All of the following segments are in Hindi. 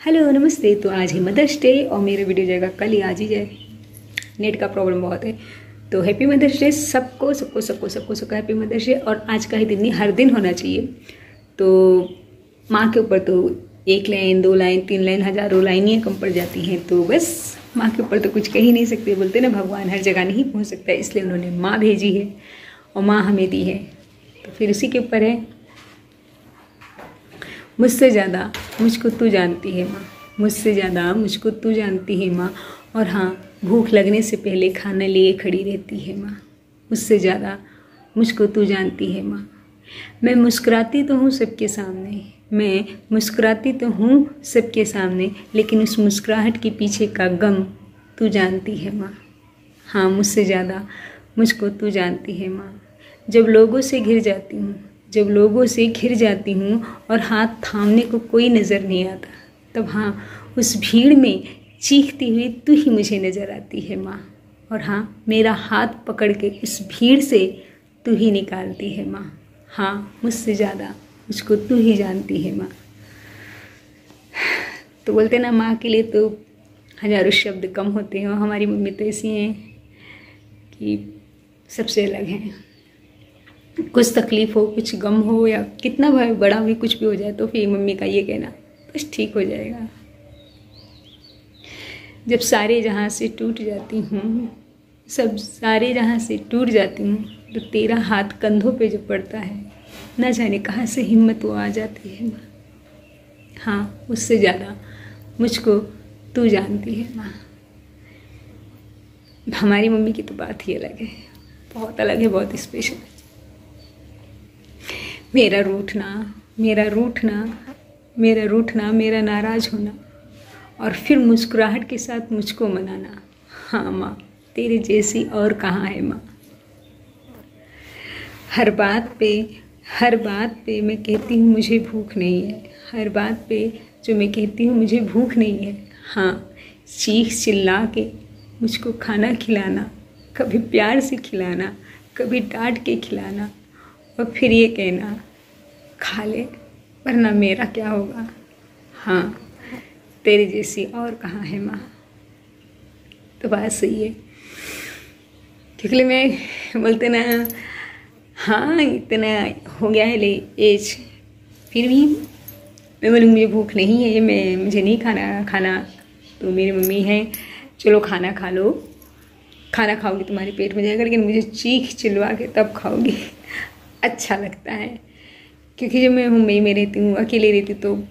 हेलो नमस्ते। तो आज है मदर्स डे और मेरा वीडियो जाएगा कल ही, आज ही जाए। नेट का प्रॉब्लम बहुत है। तो हैप्पी मदर्स डे सबको सबको सबको सबको सबको हैप्पी मदर्स डे। और आज का ही दिन नहीं, हर दिन होना चाहिए। तो माँ के ऊपर तो 1 लाइन 2 लाइन 3 लाइन हज़ारों लाइनें कम पड़ जाती हैं। तो बस माँ के ऊपर तो कुछ कह ही नहीं सकते। बोलते ना भगवान हर जगह नहीं पहुँच सकता, इसलिए उन्होंने माँ भेजी है और माँ हमें दी है। तो फिर उसी के ऊपर है, मुझसे ज़्यादा मुझको तू जानती है माँ, मुझसे ज़्यादा मुझको तू जानती है माँ। और हाँ, भूख लगने से पहले खाना लिए खड़ी रहती है माँ, मुझसे ज़्यादा मुझको तू जानती है माँ। मैं मुस्कुराती तो हूँ सबके सामने, मैं मुस्कुराती तो हूँ सबके सामने, लेकिन उस मुस्कुराहट के पीछे का गम तू जानती है माँ। हाँ, मुझसे ज़्यादा मुझको तू जानती है माँ। जब लोगों से घिर जाती हूँ, जब लोगों से घिर जाती हूँ और हाथ थामने को कोई नज़र नहीं आता, तब हाँ, उस भीड़ में चीखती हुई तू ही मुझे नज़र आती है माँ। और हाँ, मेरा हाथ पकड़ के उस भीड़ से तू ही निकालती है माँ। हाँ, मुझसे ज़्यादा मुझको तू ही जानती है माँ। तो बोलते ना, माँ के लिए तो हज़ारों शब्द कम होते हैं। और हमारी मम्मी तो ऐसी हैं कि सबसे अलग हैं। कुछ तकलीफ़ हो, कुछ गम हो, या कितना बड़ा भी कुछ भी हो जाए, तो फिर मम्मी का ये कहना, बस ठीक हो जाएगा। जब सारे जहाँ से टूट जाती हूँ, सब सारे जहाँ से टूट जाती हूँ, तो तेरा हाथ कंधों पे जो पड़ता है, न जाने कहाँ से हिम्मत वो आ जाती है माँ। हाँ, उससे ज़्यादा मुझको तू जानती है माँ। हमारी मम्मी की तो बात ही अलग है, बहुत अलग है, बहुत स्पेशल है। मेरा रूठना, मेरा रूठना, मेरा रूठना, मेरा नाराज़ होना, और फिर मुस्कुराहट के साथ मुझको मनाना। हाँ माँ, तेरे जैसी और कहाँ है माँ। हर बात पे मैं कहती हूँ मुझे भूख नहीं है, हर बात पे जो मैं कहती हूँ मुझे भूख नहीं है। हाँ, चीख चिल्ला के मुझको खाना खिलाना, कभी प्यार से खिलाना, कभी डांट के खिलाना, और फिर ये कहना, खा ले वरना मेरा क्या होगा। हाँ, तेरी जैसी और कहाँ है माँ। तो बात सही है, क्योंकि मैं बोलते ना, हाँ इतना हो गया है ले एज, फिर भी मैं बोलूँ मुझे भूख नहीं है, मुझे नहीं खाना। तो मेरी मम्मी है, चलो खाना खा लो, खाना खाओगी तुम्हारे पेट में जाएगा, लेकिन मुझे चीख चिल्वा के तब खाओगी। अच्छा लगता है, क्योंकि जब मैं मुंबई में रहती हूँ, अकेले रहती, तो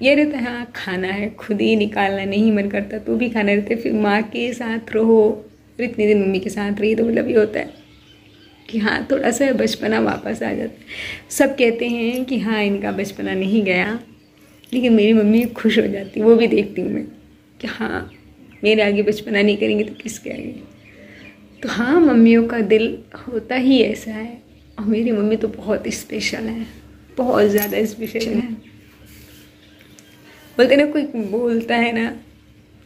ये रहता है हाँ खाना है, खुद ही निकालना नहीं मन करता तो भी खाना रहता है। फिर माँ के साथ रहो, और इतने दिन मम्मी के साथ रही, तो मतलब ये होता है कि हाँ थोड़ा सा बचपना वापस आ जाता है। सब कहते हैं कि हाँ इनका बचपना नहीं गया, लेकिन मेरी मम्मी खुश हो जाती, वो भी देखती हूँ मैं कि हाँ मेरे आगे बचपना नहीं करेंगे तो किसके आगे। तो हाँ, मम्मियों का दिल होता ही ऐसा है, और मेरी मम्मी तो बहुत स्पेशल है, बहुत ज़्यादा स्पेशल है। बोलते ना, कोई बोलता है ना,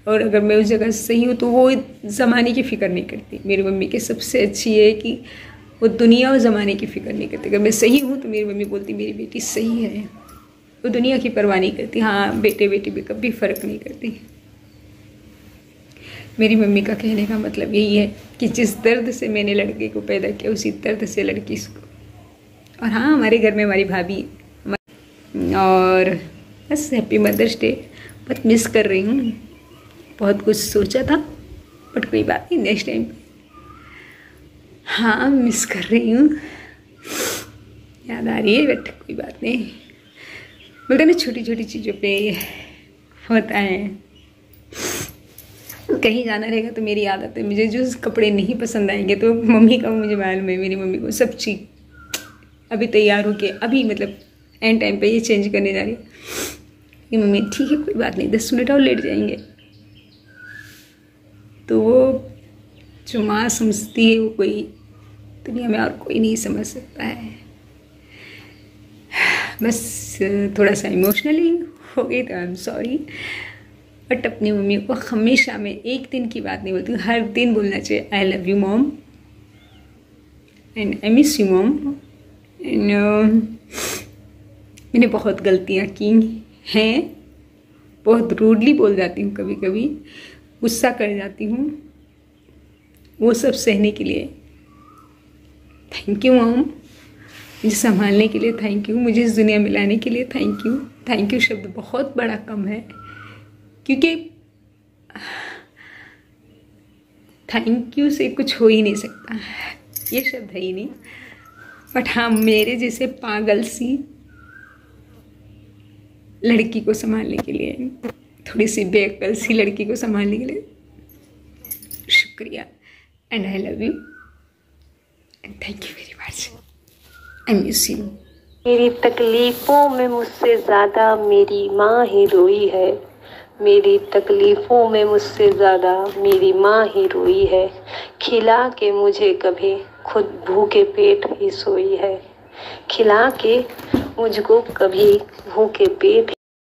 और अगर मैं उस जगह सही हूँ तो वो ज़माने की फ़िक्र नहीं करती। मेरी मम्मी के सबसे अच्छी है कि वो दुनिया और ज़माने की फ़िक्र नहीं करती। अगर मैं सही हूँ तो मेरी मम्मी बोलती मेरी बेटी सही है, वो दुनिया की परवाह नहीं करती। हाँ, बेटे बेटी में कभी फ़र्क नहीं करती। मेरी मम्मी का कहने का मतलब यही है कि जिस दर्द से मैंने लड़के को पैदा किया, उसी दर्द से लड़की इसको। और हाँ, हमारे घर में हमारी भाभी, और बस हैप्पी मदर्स डे। बहुत मिस कर रही हूँ, बहुत कुछ सोचा था, बट कोई बात नहीं, नेक्स्ट टाइम। हाँ, मिस कर रही हूँ, याद आ रही है, बट कोई बात नहीं। बोलते ना, छोटी छोटी चीज़ों पे होता है। कहीं जाना रहेगा तो मेरी आदत है, मुझे जो कपड़े नहीं पसंद आएंगे तो मम्मी का, मुझे मालूम है मेरी मम्मी को सब चीज़ अभी तैयार होके, अभी मतलब एंड टाइम पे ये चेंज करने जा रही है कि मम्मी ठीक है कोई बात नहीं, 10 मिनट और लेट जाएंगे। तो वो जो माँ समझती है, वो कोई दुनिया में और कोई नहीं समझ सकता है। बस थोड़ा सा इमोशनली हो गई तो आई एम सॉरी, बट अपनी मम्मी को हमेशा, मैं एक दिन की बात नहीं बोलती हूँ, हर दिन बोलना चाहिए I love you mom and I miss you mom. And मैंने बहुत गलतियाँ की हैं, बहुत रूडली बोल जाती हूँ, कभी कभी गुस्सा कर जाती हूँ, वो सब सहने के लिए थैंक यू मॉम। मुझे संभालने के लिए थैंक यू, मुझे इस दुनिया में लाने के लिए थैंक यू। थैंक यू शब्द बहुत बड़ा कम है, क्योंकि थैंक यू से कुछ हो ही नहीं सकता, ये शब्द है ही नहीं। बट हाँ, मेरे जैसे पागल सी लड़की को संभालने के लिए, थोड़ी सी बेअक्ल सी लड़की को संभालने के लिए शुक्रिया। And I love you and thank you very much. I miss you. मेरी तकलीफ़ों में मुझसे ज़्यादा मेरी माँ ही रोई है। मेरी तकलीफ़ों में मुझसे ज़्यादा मेरी माँ ही रोई है। खिला के मुझे कभी खुद भूखे पेट ही सोई है। खिला के मुझको कभी भूखे पेट